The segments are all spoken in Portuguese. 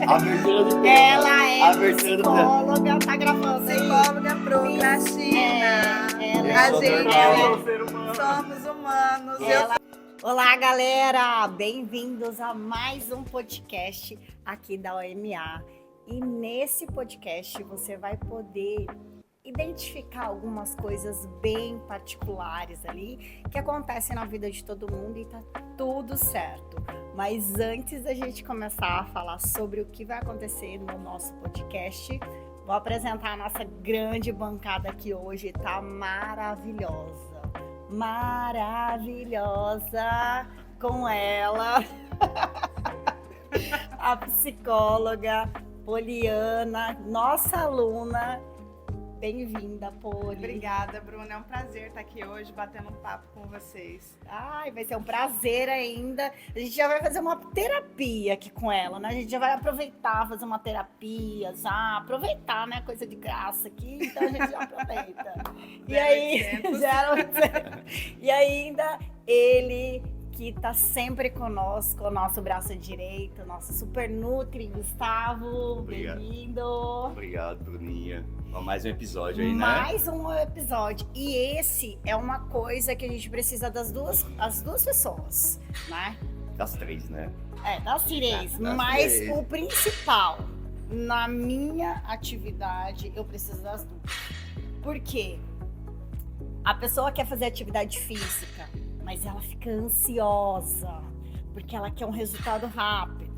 Abertura do tema. Ela é Abertura do tema. psicóloga, tá gravando aí. Psicóloga procrastina. Ela Eu A sou gente normal. somos humanos. Olá, galera! Bem-vindos a mais um podcast aqui da OMA. E nesse podcast você vai poder identificar algumas coisas bem particulares ali que acontecem na vida de todo mundo e tá tudo certo. Mas antes da gente começar a falar sobre o que vai acontecer no nosso podcast, vou apresentar a nossa grande bancada aqui hoje, tá maravilhosa. Maravilhosa com ela, a psicóloga Poliana, nossa aluna. Bem-vinda, Poli. Obrigada, Bruna. É um prazer estar aqui hoje batendo um papo com vocês. Ai, vai ser um prazer ainda. A gente já vai fazer uma terapia aqui com ela, né? A gente já vai aproveitar, fazer uma terapia, já aproveitar, né? Coisa de graça aqui, então a gente já aproveita. E aí, 0800. E ainda ele que tá sempre conosco, o nosso braço direito, nosso super nutri, Gustavo. Obrigado. Bem-vindo. Obrigado, Bruninha. Mais um episódio aí, né? Mais um episódio. E esse é uma coisa que a gente precisa as duas pessoas, né? Das três, né? Das três. Das Mas três. o principal, na minha atividade, eu preciso das duas. Por quê? A pessoa quer fazer atividade física, mas ela fica ansiosa, porque ela quer um resultado rápido,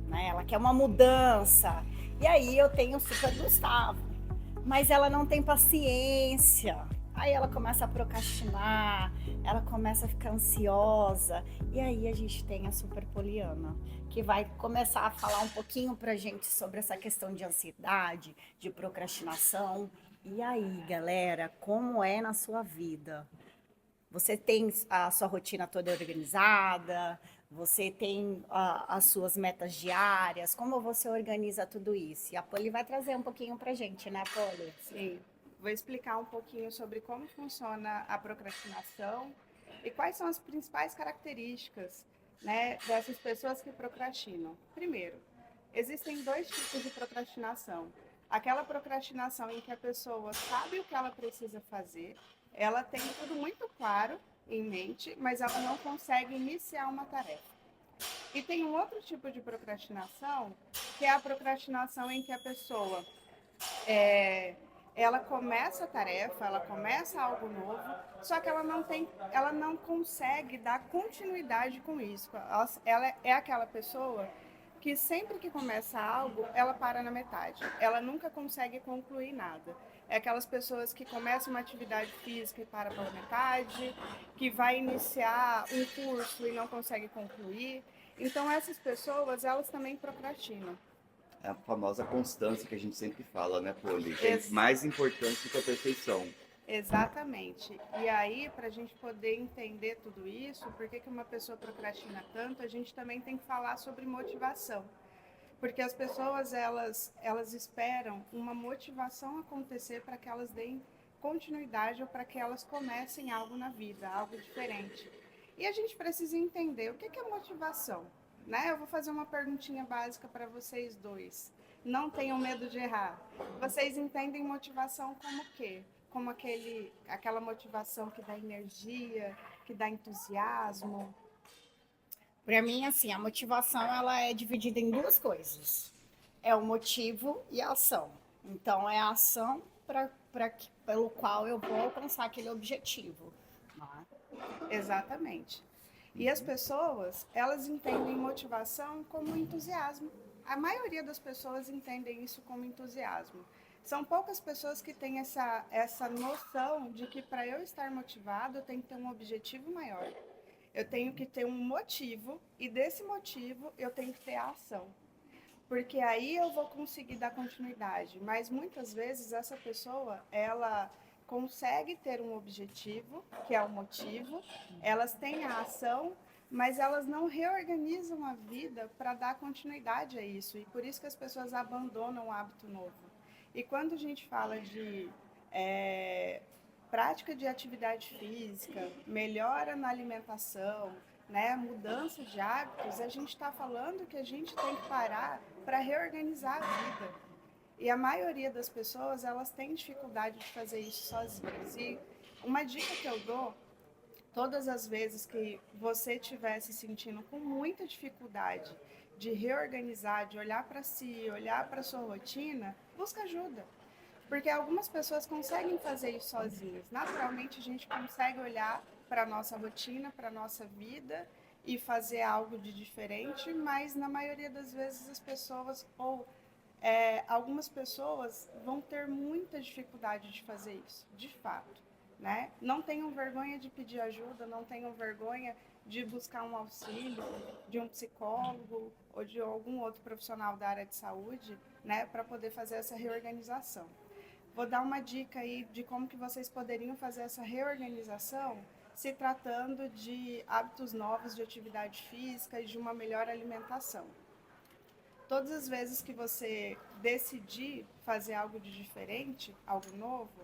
né? Ela quer uma mudança. E aí eu tenho o Super Gustavo. Mas ela não tem paciência. Aí ela começa a procrastinar, ela começa a ficar ansiosa. E aí a gente tem a Super Poliana, que vai começar a falar um pouquinho pra gente sobre essa questão de ansiedade, de procrastinação. E aí, galera, como é na sua vida? Você tem a sua rotina toda organizada? Você tem as suas metas diárias? Como você organiza tudo isso? E a Poli vai trazer um pouquinho pra gente, né, Poli? Sim. Vou explicar um pouquinho sobre como funciona a procrastinação e quais são as principais características, né, dessas pessoas que procrastinam. Primeiro, existem dois tipos de procrastinação. Aquela procrastinação em que a pessoa sabe o que ela precisa fazer, ela tem tudo muito claro em mente, mas ela não consegue iniciar uma tarefa. E tem um outro tipo de procrastinação, que é a procrastinação em que a pessoa ela começa a tarefa, ela começa algo novo, só que ela não consegue dar continuidade com isso. Ela é aquela pessoa que sempre que começa algo, ela para na metade. Ela nunca consegue concluir nada. É aquelas pessoas que começam uma atividade física e para pela metade, que vai iniciar um curso e não consegue concluir. Então, essas pessoas, elas também procrastinam. É a famosa constância que a gente sempre fala, né, Poli? Que é mais importante do que a perfeição. Exatamente. E aí, para a gente poder entender tudo isso, por que uma pessoa procrastina tanto, a gente também tem que falar sobre motivação. Porque as pessoas, elas esperam uma motivação acontecer para que elas deem continuidade ou para que elas comecem algo na vida, algo diferente. E a gente precisa entender o que é motivação, né? Eu vou fazer uma perguntinha básica para vocês dois. Não tenham medo de errar. Vocês entendem motivação como o quê? Como aquela motivação que dá energia, que dá entusiasmo? Para mim, assim, a motivação ela é dividida em duas coisas. É o motivo e a ação. Então, é a ação pelo qual eu vou alcançar aquele objetivo. Né? Exatamente. E as pessoas, elas entendem motivação como entusiasmo. A maioria das pessoas entendem isso como entusiasmo. São poucas pessoas que têm essa noção de que para eu estar motivado, eu tenho que ter um objetivo maior. Eu tenho que ter um motivo e desse motivo eu tenho que ter a ação. Porque aí eu vou conseguir dar continuidade. Mas muitas vezes essa pessoa, ela consegue ter um objetivo, que é o motivo, elas têm a ação, mas elas não reorganizam a vida para dar continuidade a isso. E por isso que as pessoas abandonam o hábito novo. E quando a gente fala de prática de atividade física, melhora na alimentação, né, mudança de hábitos, a gente está falando que a gente tem que parar para reorganizar a vida. E a maioria das pessoas, elas têm dificuldade de fazer isso sozinhas. E uma dica que eu dou, todas as vezes que você estiver se sentindo com muita dificuldade de reorganizar, de olhar para si, olhar para sua rotina, busca ajuda. Porque algumas pessoas conseguem fazer isso sozinhas. Naturalmente, a gente consegue olhar para a nossa rotina, para a nossa vida e fazer algo de diferente, mas na maioria das vezes as pessoas, ou algumas pessoas vão ter muita dificuldade de fazer isso, de fato. Né? Não tenham vergonha de pedir ajuda, não tenham vergonha de buscar um auxílio de um psicólogo ou de algum outro profissional da área de saúde, né, para poder fazer essa reorganização. Vou dar uma dica aí de como que vocês poderiam fazer essa reorganização se tratando de hábitos novos de atividade física e de uma melhor alimentação. Todas as vezes que você decidir fazer algo de diferente, algo novo,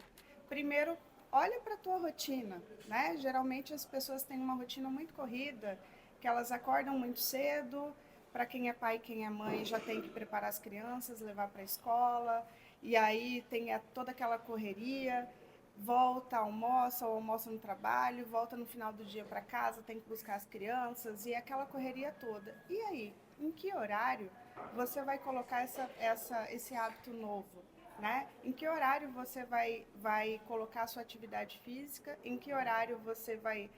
primeiro olha para a tua rotina, né? Geralmente as pessoas têm uma rotina muito corrida, que elas acordam muito cedo, para quem é pai e quem é mãe já tem que preparar as crianças, levar para a escola, e aí tem toda aquela correria, volta, almoça ou almoça no trabalho, volta no final do dia para casa, tem que buscar as crianças e aquela correria toda. E aí, em que horário você vai colocar esse hábito novo? Né? Em que horário você vai colocar a sua atividade física? Em que horário você vai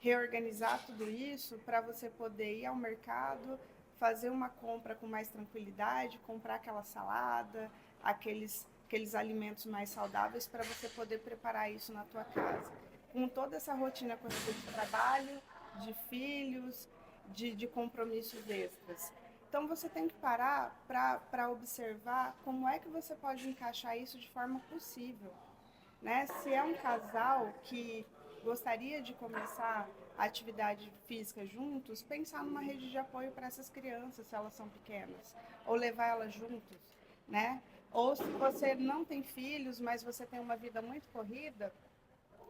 reorganizar tudo isso para você poder ir ao mercado, fazer uma compra com mais tranquilidade, comprar aquela salada, aqueles alimentos mais saudáveis para você poder preparar isso na tua casa? Com toda essa rotina corrida de trabalho, de filhos, de compromissos extras. Então, você tem que parar para observar como é que você pode encaixar isso de forma possível. Né? Se é um casal que gostaria de começar a atividade física juntos, pensar numa rede de apoio para essas crianças, se elas são pequenas, ou levar elas juntos. Né? Ou se você não tem filhos, mas você tem uma vida muito corrida,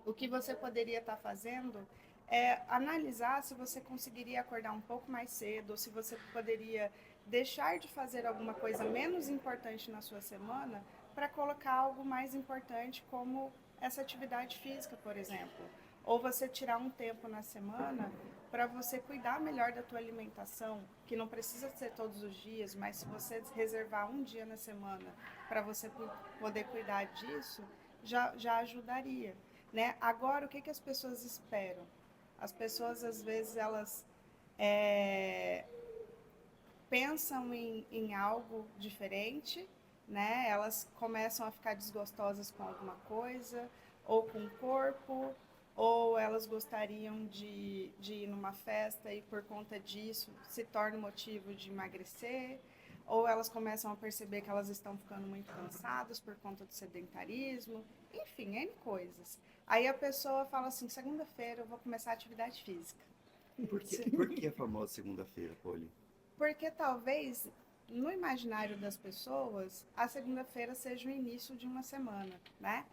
o que você poderia estar fazendo é analisar se você conseguiria acordar um pouco mais cedo, ou se você poderia deixar de fazer alguma coisa menos importante na sua semana para colocar algo mais importante, como essa atividade física, por exemplo. Ou você tirar um tempo na semana para você cuidar melhor da tua alimentação, que não precisa ser todos os dias, mas se você reservar um dia na semana para você poder cuidar disso, já ajudaria. Né? Agora, o que as pessoas esperam? As pessoas, às vezes, elas pensam em algo diferente, né? Elas começam a ficar desgostosas com alguma coisa, ou com o corpo, ou elas gostariam de ir numa festa e, por conta disso, se torna motivo de emagrecer, ou elas começam a perceber que elas estão ficando muito cansadas por conta do sedentarismo, enfim, N coisas. Aí a pessoa fala assim, segunda-feira eu vou começar a atividade física. Por que a famosa segunda-feira, Poli? Porque talvez, no imaginário das pessoas, a segunda-feira seja o início de uma semana, né?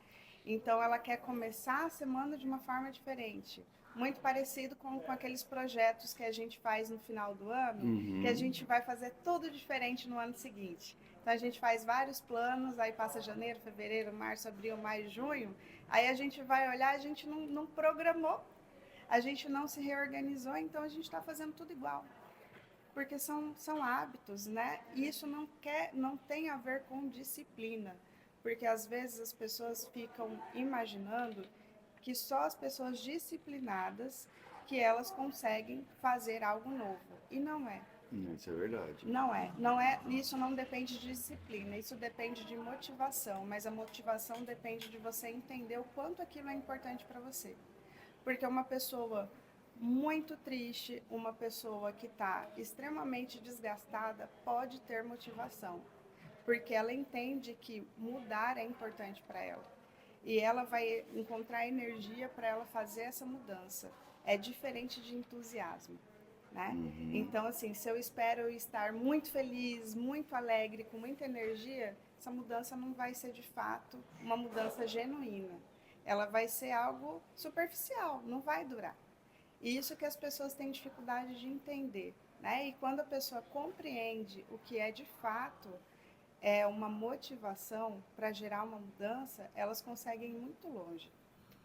Então ela quer começar a semana de uma forma diferente. Muito parecido com aqueles projetos que a gente faz no final do ano, que a gente vai fazer tudo diferente no ano seguinte. Então a gente faz vários planos, aí passa janeiro, fevereiro, março, abril, maio, junho, aí a gente vai olhar, a gente não programou, a gente não se reorganizou, então a gente está fazendo tudo igual. Porque são hábitos, né? E isso não tem a ver com disciplina, porque às vezes as pessoas ficam imaginando que só as pessoas disciplinadas que elas conseguem fazer algo novo. E não é. Isso é verdade. Não é, isso não depende de disciplina, isso depende de motivação, mas a motivação depende de você entender o quanto aquilo é importante para você. Porque uma pessoa muito triste, uma pessoa que está extremamente desgastada, pode ter motivação, porque ela entende que mudar é importante para ela. E ela vai encontrar energia para ela fazer essa mudança. É diferente de entusiasmo. Né? Então, assim, se eu espero estar muito feliz, muito alegre, com muita energia, essa mudança não vai ser de fato uma mudança genuína. Ela vai ser algo superficial, não vai durar. E isso que as pessoas têm dificuldade de entender, né? E quando a pessoa compreende o que é de fato uma motivação para gerar uma mudança, elas conseguem ir muito longe.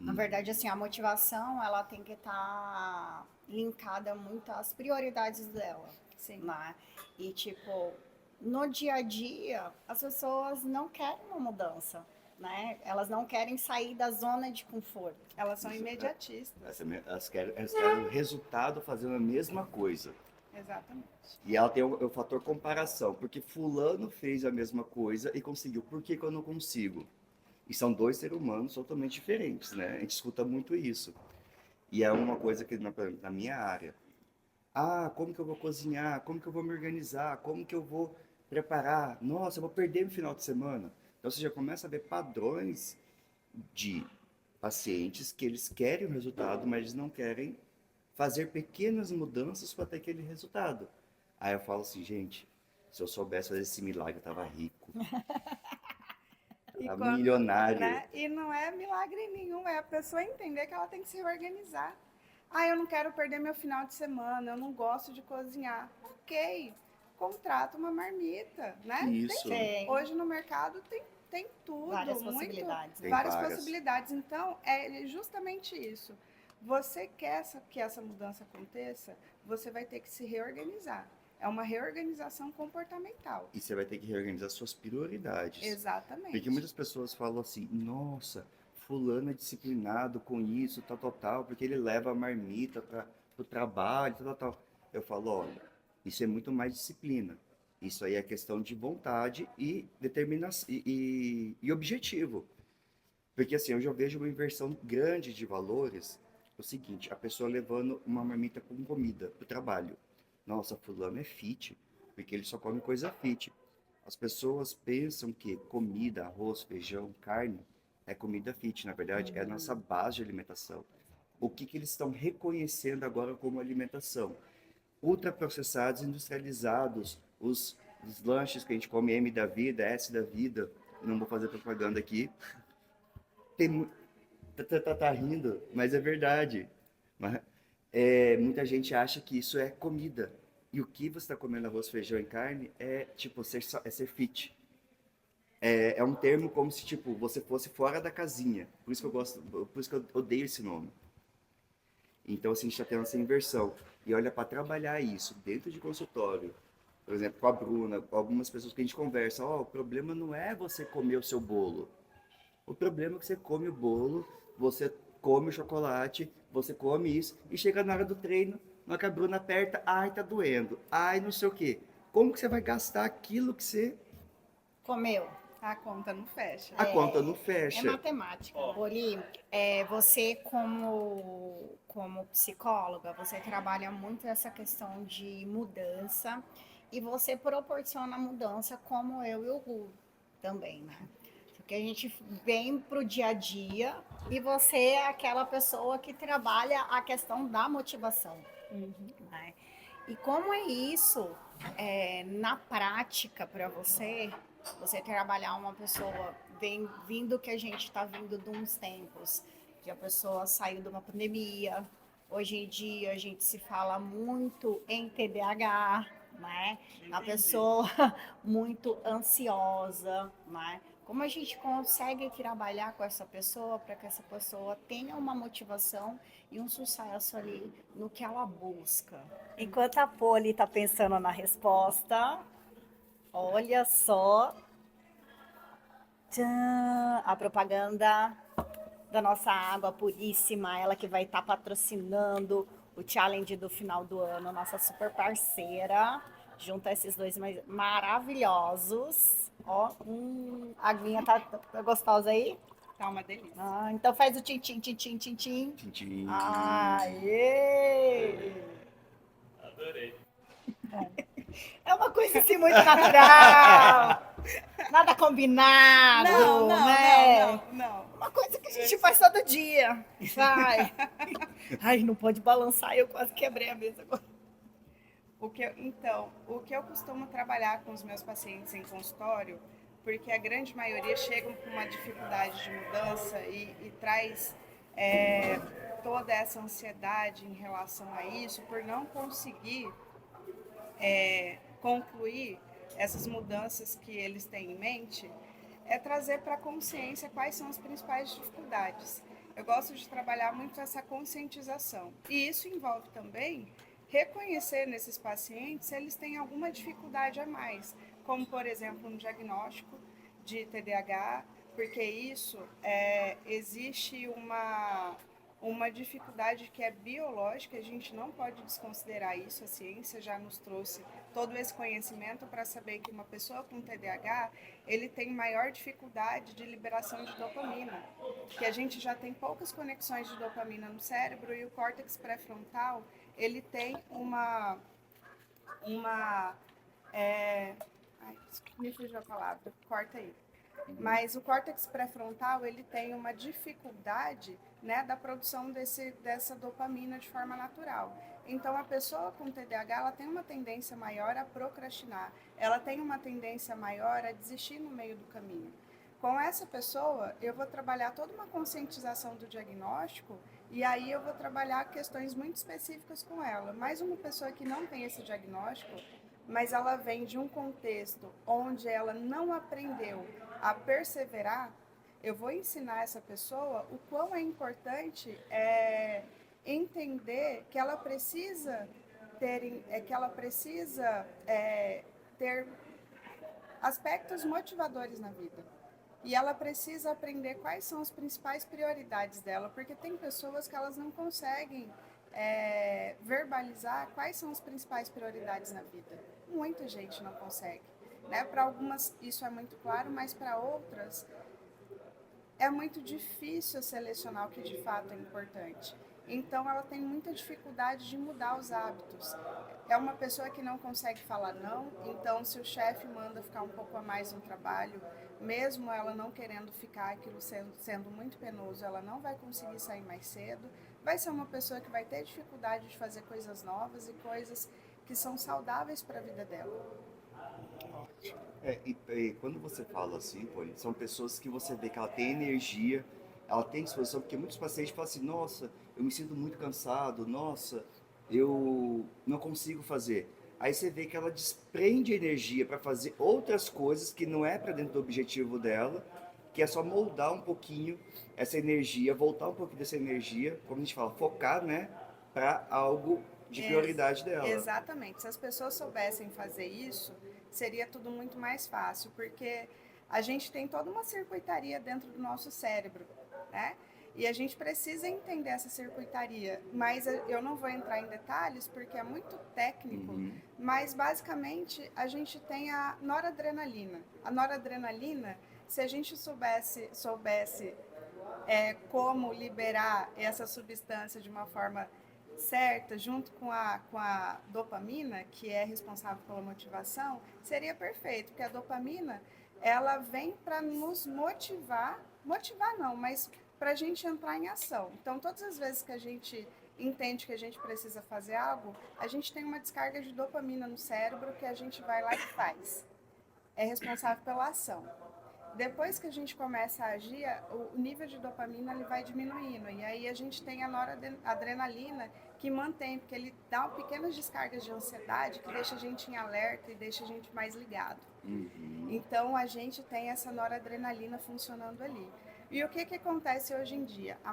Na verdade, assim, a motivação, ela tem que estar linkada muito às prioridades dela, Sim. né? E, tipo, no dia a dia, as pessoas não querem uma mudança, né? Elas não querem sair da zona de conforto. Elas são imediatistas. Elas querem o resultado fazendo a mesma coisa. Exatamente. E ela tem o fator comparação, porque fulano fez a mesma coisa e conseguiu, por que que eu não consigo? E são dois seres humanos totalmente diferentes, né? A gente escuta muito isso. E é uma coisa que na minha área. Ah, como que eu vou cozinhar? Como que eu vou me organizar? Como que eu vou preparar? Nossa, eu vou perder no final de semana. Então você já começa a ver padrões de pacientes que eles querem o resultado, mas eles não querem fazer pequenas mudanças para ter aquele resultado. Aí eu falo assim, gente, se eu soubesse fazer esse milagre, eu tava rico. Milionário. Né? E não é milagre nenhum, é a pessoa entender que ela tem que se organizar. Ah, eu não quero perder meu final de semana, eu não gosto de cozinhar. Ok, contrata uma marmita, né? Isso. Hoje no mercado tem tudo. Várias possibilidades. Tem Várias várias. possibilidades. Então, é justamente isso. Você quer que essa mudança aconteça, você vai ter que se reorganizar. É uma reorganização comportamental. E você vai ter que reorganizar suas prioridades. Exatamente. Porque muitas pessoas falam assim, nossa, fulano é disciplinado com isso, tal, porque ele leva a marmita para o trabalho, tal. Eu falo, olha, isso é muito mais disciplina. Isso aí é questão de vontade e determinação e objetivo. Porque assim, eu já vejo uma inversão grande de valores. O seguinte, a pessoa levando uma marmita com comida para o trabalho. Nossa, fulano é fit, porque ele só come coisa fit. As pessoas pensam que comida, arroz, feijão, carne é comida fit. Na verdade, é a nossa base de alimentação. O que eles estão reconhecendo agora como alimentação? Ultraprocessados, industrializados, os lanches que a gente come, M da vida, S da vida, não vou fazer propaganda aqui. Tá rindo, mas é verdade. Muita gente acha que isso é comida. E o que você está comendo, arroz, feijão e carne, é tipo ser fit. É um termo como se tipo você fosse fora da casinha. Por isso que eu odeio esse nome. Então assim, a gente está tendo essa inversão. E olha, para trabalhar isso dentro de consultório, por exemplo, com a Bruna, com algumas pessoas que a gente conversa, o problema não é você comer o seu bolo. O problema é que você come o bolo, você come o chocolate, você come isso, e chega na hora do treino, na hora que a Bruna aperta, ai, tá doendo, ai, não sei o quê. Como que você vai gastar aquilo que você Comeu. A conta não fecha. A conta não fecha. É matemática. Poli, você como psicóloga, você trabalha muito essa questão de mudança e você proporciona mudança como eu e o Gu também, né? Porque a gente vem pro dia a dia e você é aquela pessoa que trabalha a questão da motivação. Né? E como é isso na prática para você trabalhar uma pessoa vindo que a gente está vindo de uns tempos, que a pessoa saiu de uma pandemia, hoje em dia a gente se fala muito em TDAH, né? A pessoa muito ansiosa, né? Como a gente consegue trabalhar com essa pessoa para que essa pessoa tenha uma motivação e um sucesso ali no que ela busca? Enquanto a Poli está pensando na resposta, olha só tchan, a propaganda da nossa água puríssima, ela que vai estar patrocinando o challenge do final do ano, nossa super parceira, junto a esses dois maravilhosos. Ó, a aguinha tá gostosa aí? Tá uma delícia. Então faz o tchim-tchim, tchim-tchim, tchim-tchim. Tchim-tchim. Aê! Adorei. É uma coisa assim muito natural. Nada combinado, né? Não. Uma coisa que a gente faz todo dia. Vai. Ai, não pode balançar, eu quase quebrei a mesa agora. O que eu costumo trabalhar com os meus pacientes em consultório, porque a grande maioria chegam com uma dificuldade de mudança e traz toda essa ansiedade em relação a isso, por não conseguir concluir essas mudanças que eles têm em mente, é trazer para a consciência quais são as principais dificuldades. Eu gosto de trabalhar muito essa conscientização. E isso envolve também reconhecer nesses pacientes se eles têm alguma dificuldade a mais, como, por exemplo, um diagnóstico de TDAH, porque isso existe uma dificuldade que é biológica, a gente não pode desconsiderar isso, a ciência já nos trouxe todo esse conhecimento para saber que uma pessoa com TDAH, ele tem maior dificuldade de liberação de dopamina, que a gente já tem poucas conexões de dopamina no cérebro e o córtex pré-frontal, ele tem me fugiu a palavra, corta aí. Mas o córtex pré-frontal, ele tem uma dificuldade, né, da produção dessa dopamina de forma natural. Então, a pessoa com TDAH, ela tem uma tendência maior a procrastinar, ela tem uma tendência maior a desistir no meio do caminho. Com essa pessoa, eu vou trabalhar toda uma conscientização do diagnóstico e aí eu vou trabalhar questões muito específicas com ela. Mas uma pessoa que não tem esse diagnóstico, mas ela vem de um contexto onde ela não aprendeu a perseverar, eu vou ensinar essa pessoa o quão é importante entender que ela precisa ter aspectos motivadores na vida. E ela precisa aprender quais são as principais prioridades dela, porque tem pessoas que elas não conseguem verbalizar quais são as principais prioridades na vida. Muita gente não consegue. Né? Para algumas isso é muito claro, mas para outras é muito difícil selecionar o que de fato é importante. Então ela tem muita dificuldade de mudar os hábitos. É uma pessoa que não consegue falar não, então se o chefe manda ficar um pouco a mais no trabalho, mesmo ela não querendo ficar, aquilo sendo muito penoso, ela não vai conseguir sair mais cedo. Vai ser uma pessoa que vai ter dificuldade de fazer coisas novas e coisas que são saudáveis para a vida dela. E quando você fala assim, Pauline, são pessoas que você vê que ela tem energia, ela tem disposição, porque muitos pacientes falam assim, nossa, eu me sinto muito cansado, nossa, eu não consigo fazer. Aí você vê que ela desprende energia para fazer outras coisas que não é para dentro do objetivo dela, que é só moldar um pouquinho essa energia, voltar um pouquinho dessa energia, como a gente fala, focar, né, para algo de prioridade dela. Exatamente. Se as pessoas soubessem fazer isso, seria tudo muito mais fácil, porque a gente tem toda uma circuitaria dentro do nosso cérebro, né? E a gente precisa entender essa circuitaria, mas eu não vou entrar em detalhes porque é muito técnico, mas basicamente a gente tem a noradrenalina. A noradrenalina, se a gente soubesse como liberar essa substância de uma forma certa, junto com a dopamina, que é responsável pela motivação, seria perfeito, porque a dopamina, ela vem para nos motivar não, mas para a gente entrar em ação. Então, todas as vezes que a gente entende que a gente precisa fazer algo, a gente tem uma descarga de dopamina no cérebro que a gente vai lá e faz. É responsável pela ação. Depois que a gente começa a agir, o nível de dopamina ele vai diminuindo. E aí a gente tem a noradrenalina que mantém, porque ele dá pequenas descargas de ansiedade que deixa a gente em alerta e deixa a gente mais ligado. Então a gente tem essa noradrenalina funcionando ali. E o que acontece hoje em dia? A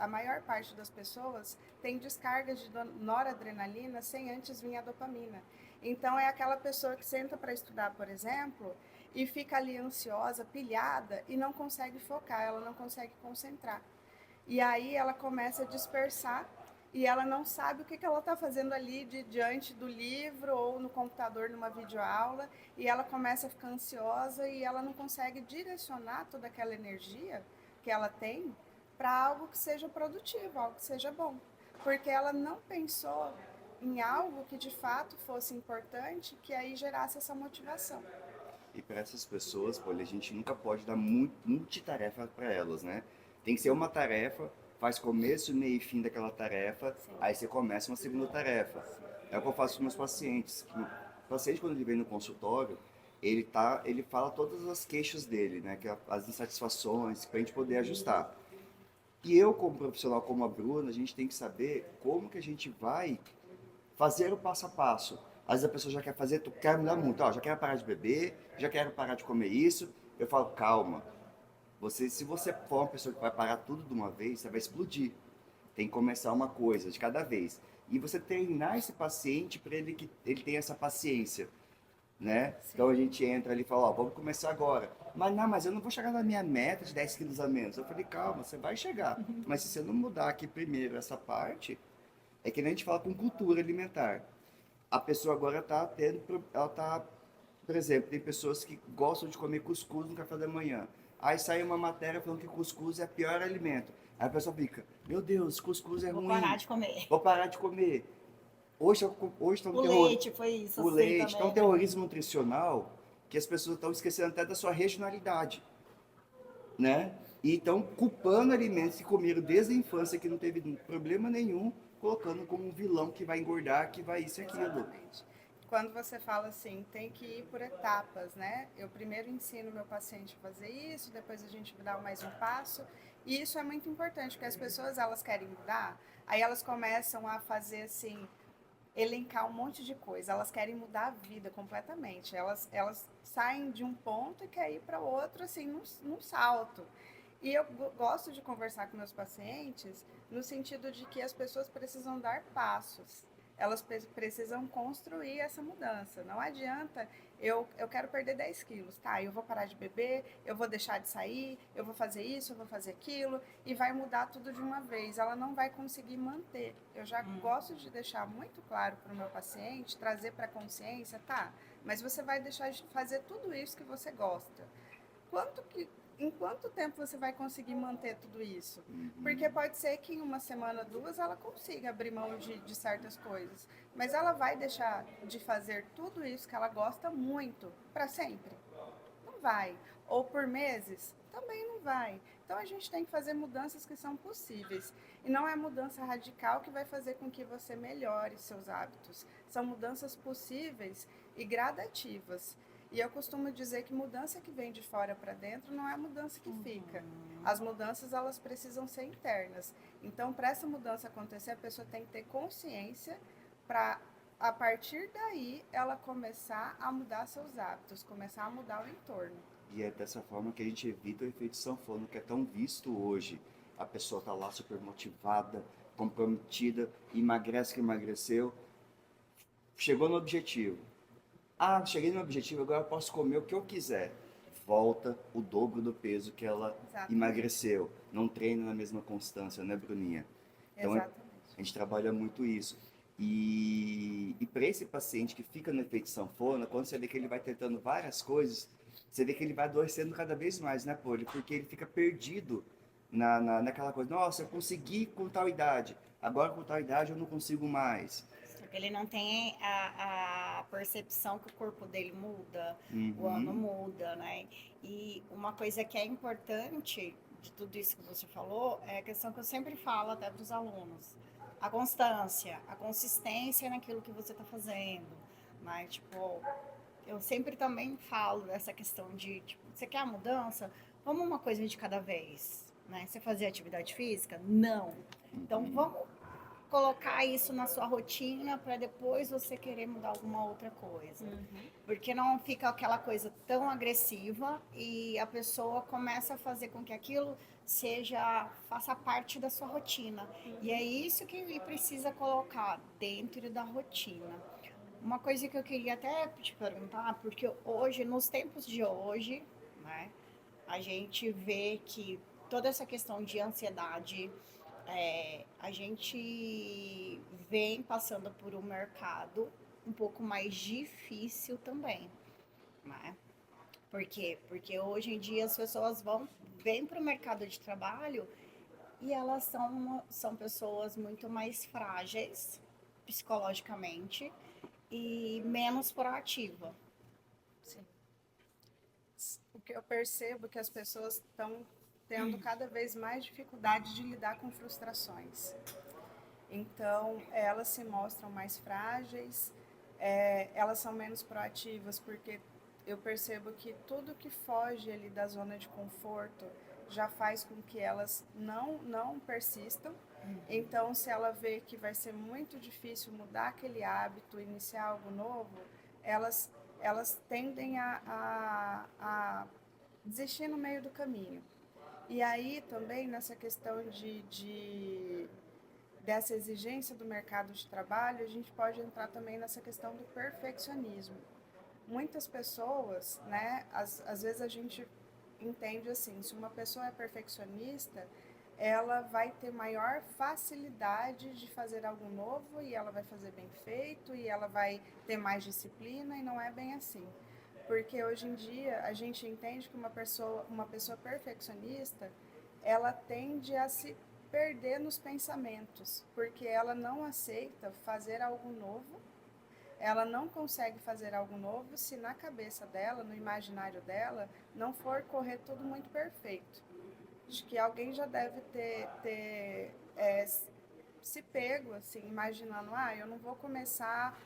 maior parte das pessoas tem descargas de noradrenalina sem antes vir a dopamina. Então é aquela pessoa que senta para estudar, por exemplo, e fica ali ansiosa, pilhada, e não consegue focar, ela não consegue concentrar. E aí ela começa a dispersar e ela não sabe o que ela está fazendo ali diante do livro ou no computador, numa videoaula, e ela começa a ficar ansiosa e ela não consegue direcionar toda aquela energia que ela tem para algo que seja produtivo, algo que seja bom. Porque ela não pensou em algo que de fato fosse importante, que aí gerasse essa motivação. E para essas pessoas, Pauline, a gente nunca pode dar multitarefa para elas, né? Tem que ser uma tarefa, faz começo, meio e fim daquela tarefa, aí você começa uma segunda tarefa. É o que eu faço com meus pacientes. O paciente, quando ele vem no consultório, ele fala todas as queixas dele, né? Que as insatisfações, para a gente poder ajustar. E eu, como profissional, como a Bruna, a gente tem que saber como que a gente vai fazer o passo a passo. Às vezes a pessoa já quer fazer, tu quer mudar muito, ó, já quero parar de beber, já quero parar de comer isso. Eu falo, calma, se você for uma pessoa que vai parar tudo de uma vez, você vai explodir. Tem que começar uma coisa de cada vez. E você treinar esse paciente para ele que ele tenha essa paciência, né? Então a gente entra ali e fala, ó, vamos começar agora. Mas não, mas eu não vou chegar na minha meta de 10 quilos a menos. Eu falei, calma, você vai chegar. Mas se você não mudar aqui primeiro essa parte, é que nem a gente fala com cultura alimentar. A pessoa agora está tendo, ela está, por exemplo, tem pessoas que gostam de comer cuscuz no café da manhã. Aí sai uma matéria falando que cuscuz é o pior alimento. Aí a pessoa fica, meu Deus, cuscuz é Vou ruim. parar de comer. Vou parar de comer. Hoje está um O leite foi isso, o assim, leite, está um também, né? terrorismo nutricional que as pessoas estão esquecendo até da sua regionalidade, né? E estão culpando alimentos que comeram desde a infância, que não teve problema nenhum, colocando como um vilão que vai engordar, que vai isso e aquilo. Exatamente. Quando você fala assim, tem que ir por etapas, né? Eu primeiro ensino meu paciente a fazer isso, depois a gente dá mais um passo. E isso é muito importante, porque as pessoas, elas querem mudar, aí elas começam a fazer assim, elencar um monte de coisa. Elas querem mudar a vida completamente. Elas saem de um ponto e querem ir para outro, assim, num salto. E eu gosto de conversar com meus pacientes no sentido de que as pessoas precisam dar passos. Elas precisam construir essa mudança. Não adianta, eu quero perder 10 quilos, tá? Eu vou parar de beber, eu vou deixar de sair, eu vou fazer isso, eu vou fazer aquilo, e vai mudar tudo de uma vez. Ela não vai conseguir manter. Eu já gosto de deixar muito claro para o meu paciente, trazer para a consciência, tá? Mas você vai deixar de fazer tudo isso que você gosta. Em quanto tempo você vai conseguir manter tudo isso? Porque pode ser que em uma semana, duas, ela consiga abrir mão de certas coisas. Mas ela vai deixar de fazer tudo isso que ela gosta muito para sempre? Não vai. Ou por meses? Também não vai. Então a gente tem que fazer mudanças que são possíveis. E não é mudança radical que vai fazer com que você melhore seus hábitos. São mudanças possíveis e gradativas. E eu costumo dizer que mudança que vem de fora para dentro não é mudança que fica. As mudanças, elas precisam ser internas. Então, para essa mudança acontecer, a pessoa tem que ter consciência para, a partir daí, ela começar a mudar seus hábitos, começar a mudar o entorno. E é dessa forma que a gente evita o efeito sanfona, que é tão visto hoje. A pessoa está lá super motivada, comprometida, emagrece que emagreceu, chegou no objetivo. Ah, cheguei no objetivo, agora eu posso comer o que eu quiser. Volta o dobro do peso que ela Exatamente. emagreceu. Não treina na mesma constância, né, Bruninha? Então, Exatamente. a gente trabalha muito isso. E para esse paciente que fica no efeito sanfona, quando você vê que ele vai tentando várias coisas, você vê que ele vai adoecendo cada vez mais, né, Poli? Porque ele fica perdido naquela coisa. Nossa, eu consegui com tal idade, agora com tal idade eu não consigo mais. Porque ele não tem a percepção que o corpo dele muda, o ano Uhum. muda, né? E uma coisa que é importante de tudo isso que você falou é a questão que eu sempre falo até para os alunos. A constância, a consistência naquilo que você está fazendo, né? Tipo, eu sempre também falo dessa questão de, tipo, você quer a mudança? Vamos uma coisa de cada vez, né? Você fazer atividade física? Não. Então, vamos colocar isso na sua rotina para depois você querer mudar alguma outra coisa. Porque não fica aquela coisa tão agressiva e a pessoa começa a fazer com que aquilo faça parte da sua rotina. E é isso que precisa colocar dentro da rotina. Uma coisa que eu queria até te perguntar, porque hoje, nos tempos de hoje, né, a gente vê que toda essa questão de ansiedade, a gente vem passando por um mercado um pouco mais difícil também, né? Por quê? Porque hoje em dia as pessoas vêm para o mercado de trabalho e elas são pessoas muito mais frágeis psicologicamente e menos proativa. Sim. O que eu percebo é que as pessoas estão tendo cada vez mais dificuldade de lidar com frustrações. Então, elas se mostram mais frágeis, elas são menos proativas, porque eu percebo que tudo que foge ali da zona de conforto já faz com que elas não persistam. Então, se ela vê que vai ser muito difícil mudar aquele hábito, iniciar algo novo, elas tendem a desistir no meio do caminho. E aí também nessa questão dessa exigência do mercado de trabalho, a gente pode entrar também nessa questão do perfeccionismo. Muitas pessoas, né, às vezes a gente entende assim, se uma pessoa é perfeccionista, ela vai ter maior facilidade de fazer algo novo e ela vai fazer bem feito e ela vai ter mais disciplina, e não é bem assim. Porque hoje em dia a gente entende que uma pessoa perfeccionista, ela tende a se perder nos pensamentos, porque ela não aceita fazer algo novo, ela não consegue fazer algo novo se na cabeça dela, no imaginário dela, não for correr tudo muito perfeito. Acho que alguém já deve ter se pego, assim, imaginando, eu não vou começar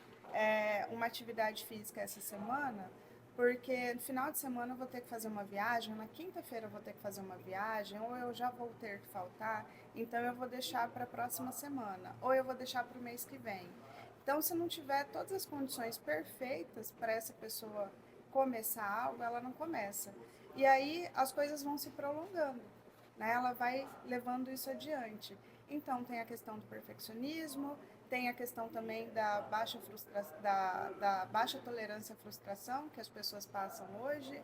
uma atividade física essa semana, porque no final de semana eu vou ter que fazer uma viagem, na quinta-feira eu vou ter que fazer uma viagem, ou eu já vou ter que faltar, então eu vou deixar para a próxima semana, ou eu vou deixar para o mês que vem. Então, se não tiver todas as condições perfeitas para essa pessoa começar algo, ela não começa. E aí as coisas vão se prolongando, né? Ela vai levando isso adiante. Então, tem a questão do perfeccionismo, tem a questão também da da baixa tolerância à frustração que as pessoas passam hoje,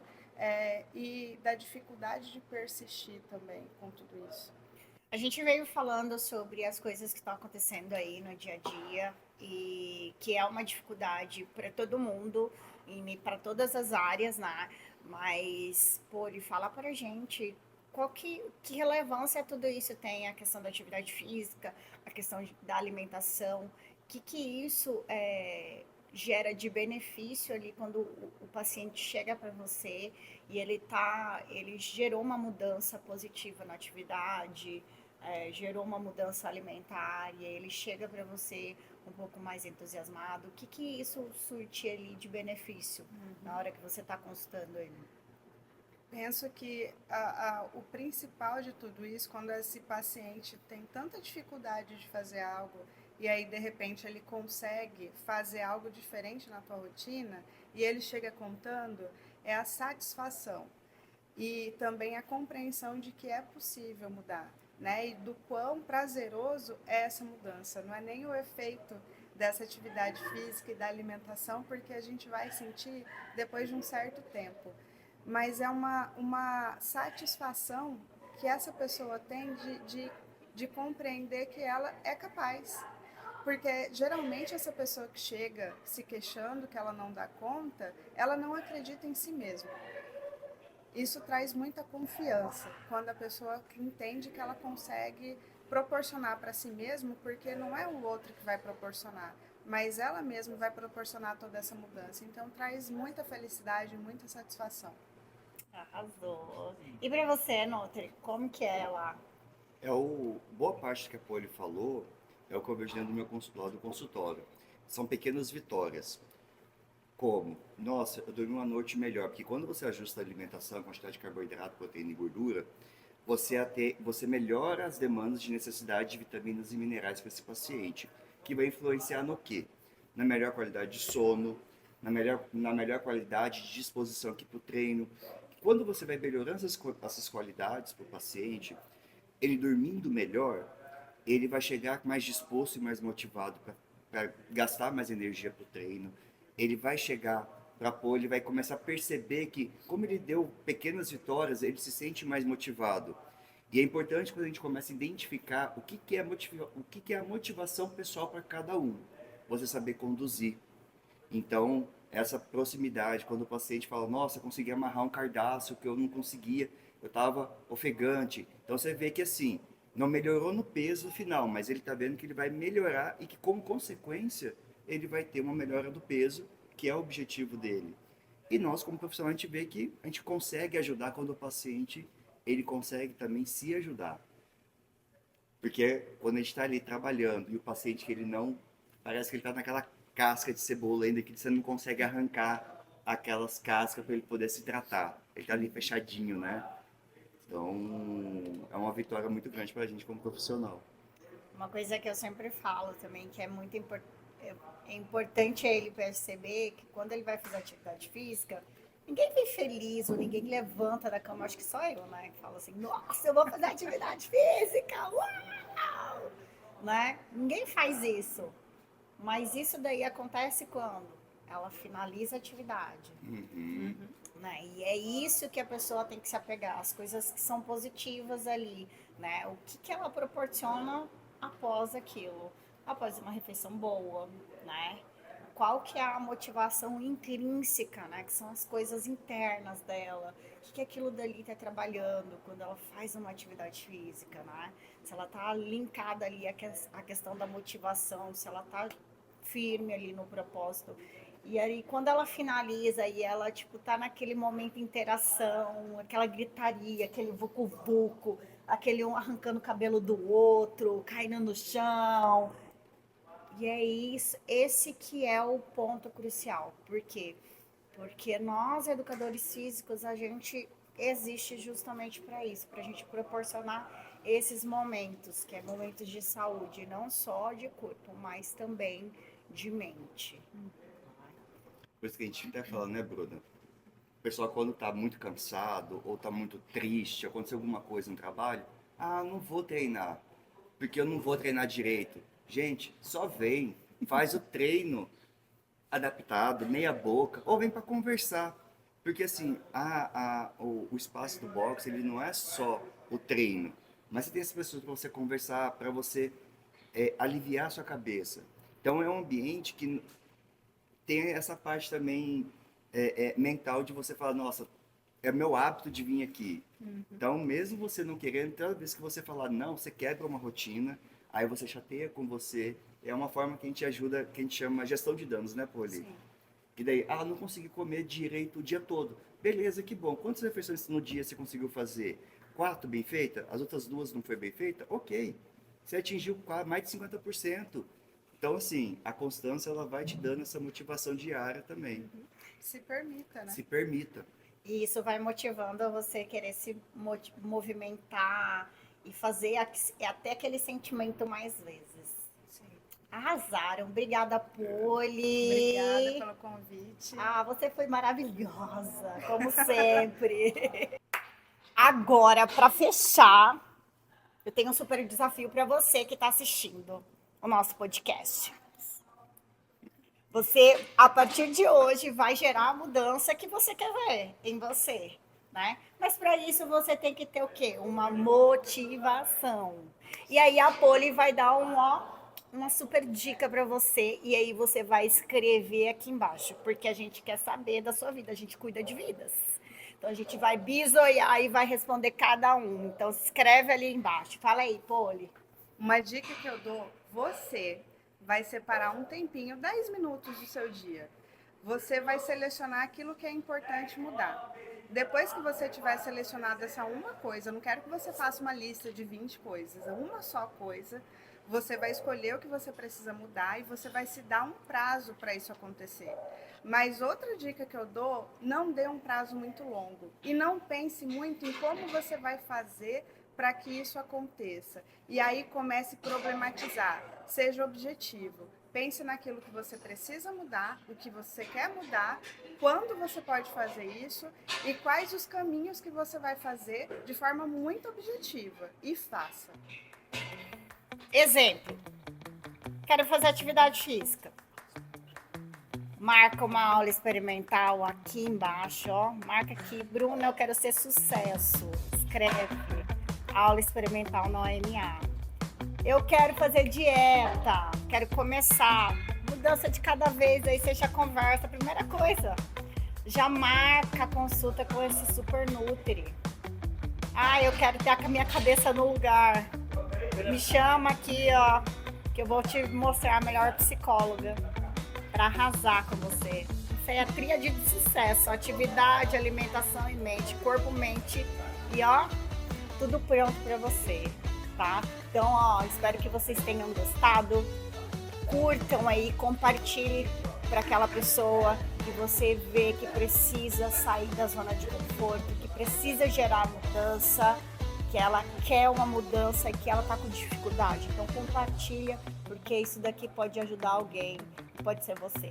e da dificuldade de persistir também com tudo isso. A gente veio falando sobre as coisas que estão acontecendo aí no dia a dia e que é uma dificuldade para todo mundo e para todas as áreas, né? Mas, Poli, fala para a gente que relevância tudo isso tem, a questão da atividade física, a questão da alimentação, que isso gera de benefício ali quando o paciente chega para você e ele gerou uma mudança positiva na atividade, gerou uma mudança alimentar e ele chega para você um pouco mais entusiasmado. O que isso surte ali de benefício na hora que você está consultando ele? Penso que o principal de tudo isso, quando esse paciente tem tanta dificuldade de fazer algo e aí de repente ele consegue fazer algo diferente na tua rotina e ele chega contando, é a satisfação e também a compreensão de que é possível mudar, né? E do quão prazeroso é essa mudança. Não é nem o efeito dessa atividade física e da alimentação, porque a gente vai sentir depois de um certo tempo, mas é uma satisfação que essa pessoa tem de compreender que ela é capaz. Porque geralmente essa pessoa que chega se queixando que ela não dá conta, ela não acredita em si mesma. Isso traz muita confiança quando a pessoa entende que ela consegue proporcionar para si mesma, porque não é o outro que vai proporcionar, mas ela mesma vai proporcionar toda essa mudança. Então traz muita felicidade, muita satisfação. Arrasou. E para você, Notri, como que é lá? Boa parte que a Poli falou é o que eu vejo dentro do meu consultório. São pequenas vitórias. Como? Nossa, eu dormi uma noite melhor, porque quando você ajusta a alimentação, a quantidade de carboidrato, proteína e gordura, você melhora as demandas de necessidade de vitaminas e minerais para esse paciente, que vai influenciar no quê? Na melhor qualidade de sono, na melhor qualidade de disposição aqui para o treino. Quando você vai melhorando essas qualidades para o paciente, ele dormindo melhor, ele vai chegar mais disposto e mais motivado para gastar mais energia para o treino. Ele vai chegar ele vai começar a perceber que, como ele deu pequenas vitórias, ele se sente mais motivado. E é importante quando a gente começa a identificar o que é a motivação pessoal para cada um. Você saber conduzir. Então, essa proximidade, quando o paciente fala, nossa, eu consegui amarrar um cardápio que eu não conseguia, eu estava ofegante. Então, você vê que assim, não melhorou no peso final, mas ele está vendo que ele vai melhorar e que, como consequência, ele vai ter uma melhora do peso, que é o objetivo dele. E nós, como profissional, a gente vê que a gente consegue ajudar quando o paciente, ele consegue também se ajudar. Porque quando a gente está ali trabalhando e o paciente que ele não, parece que ele está naquela casca de cebola ainda, que você não consegue arrancar aquelas cascas para ele poder se tratar. Ele está ali fechadinho, né? Então, é uma vitória muito grande para a gente como profissional. Uma coisa que eu sempre falo também, que é muito importante ele perceber que quando ele vai fazer atividade física, ninguém vem feliz ou ninguém levanta da cama, acho que só eu, né? Que fala assim, nossa, eu vou fazer atividade física, uau! Né? Ninguém faz isso. Mas isso daí acontece quando ela finaliza a atividade. Né? E é isso que a pessoa tem que se apegar, as coisas que são positivas ali, né? O que ela proporciona após aquilo, após uma refeição boa, né? Qual que é a motivação intrínseca, né? Que são as coisas internas dela, o que aquilo dali está trabalhando quando ela faz uma atividade física, né? Se ela está linkada ali à questão da motivação, se ela está firme ali no propósito. E aí, quando ela finaliza e ela, tipo, tá naquele momento de interação, aquela gritaria, aquele vucu-vucu, aquele um arrancando o cabelo do outro, caindo no chão. E é isso, esse que é o ponto crucial. Por quê? Porque nós, educadores físicos, a gente existe justamente para isso, para a gente proporcionar esses momentos, que é momentos de saúde, não só de corpo, mas também de mente. Por isso que a gente até fala, né, Bruna? O pessoal, quando tá muito cansado, ou tá muito triste, aconteceu alguma coisa no trabalho, não vou treinar, porque eu não vou treinar direito. Gente, só vem, faz o treino adaptado, meia boca, ou vem para conversar. Porque assim, o espaço do boxe, ele não é só o treino, mas você tem as pessoas para você conversar, para você aliviar a sua cabeça. Então é um ambiente que tem essa parte também mental de você falar, nossa, é meu hábito de vir aqui. Então, mesmo você não querendo, toda vez que você falar não, você quebra uma rotina, aí você chateia com você. É uma forma que a gente ajuda, que a gente chama gestão de danos, né, Poli? Sim. Que daí, não consegui comer direito o dia todo. Beleza, que bom. Quantas refeições no dia você conseguiu fazer? 4 bem feitas? As outras 2 não foi bem feita? Ok. Você atingiu mais de 50%. Então, assim, a constância, ela vai te dando essa motivação diária também. Se permita, né? Se permita. E isso vai motivando a você querer se movimentar e fazer até aquele sentimento mais vezes. Sim. Arrasaram. Obrigada, Poli. Obrigada pelo convite. Você foi maravilhosa, como sempre. Agora, para fechar, eu tenho um super desafio para você que está assistindo o nosso podcast. Você, a partir de hoje, vai gerar a mudança que você quer ver em você, né? Mas para isso você tem que ter o quê? Uma motivação. E aí a Poli vai dar uma super dica para você e aí você vai escrever aqui embaixo, porque a gente quer saber da sua vida, a gente cuida de vidas. Então a gente vai bisoiar e vai responder cada um. Então escreve ali embaixo. Fala aí, Poli. Uma dica que eu dou, você vai separar um tempinho, 10 minutos do seu dia. Você vai selecionar aquilo que é importante mudar. Depois que você tiver selecionado essa uma coisa, eu não quero que você faça uma lista de 20 coisas, é uma só coisa. Você vai escolher o que você precisa mudar e você vai se dar um prazo para isso acontecer. Mas outra dica que eu dou, não dê um prazo muito longo. E não pense muito em como você vai fazer para que isso aconteça. E aí comece a problematizar. Seja objetivo. Pense naquilo que você precisa mudar, o que você quer mudar, quando você pode fazer isso e quais os caminhos que você vai fazer de forma muito objetiva. E faça. Exemplo. Quero fazer atividade física. Marca uma aula experimental aqui embaixo, ó. Marca aqui, Bruna, eu quero ser sucesso. Escreve. Aula experimental na OMA. Eu quero fazer dieta, quero começar. Mudança de cada vez, aí você já conversa. Primeira coisa, já marca a consulta com esse Super Nutri. Eu quero ter a minha cabeça no lugar. Me chama aqui, ó, que eu vou te mostrar a melhor psicóloga para arrasar com você. Isso aí é a tríade de sucesso: atividade, alimentação e mente, corpo, mente e ó, tudo pronto para você, tá? Então, ó, espero que vocês tenham gostado. Curtam aí, compartilhem para aquela pessoa que você vê que precisa sair da zona de conforto, que precisa gerar mudança, que ela quer uma mudança e que ela está com dificuldade. Então compartilha, porque isso daqui pode ajudar alguém, pode ser você.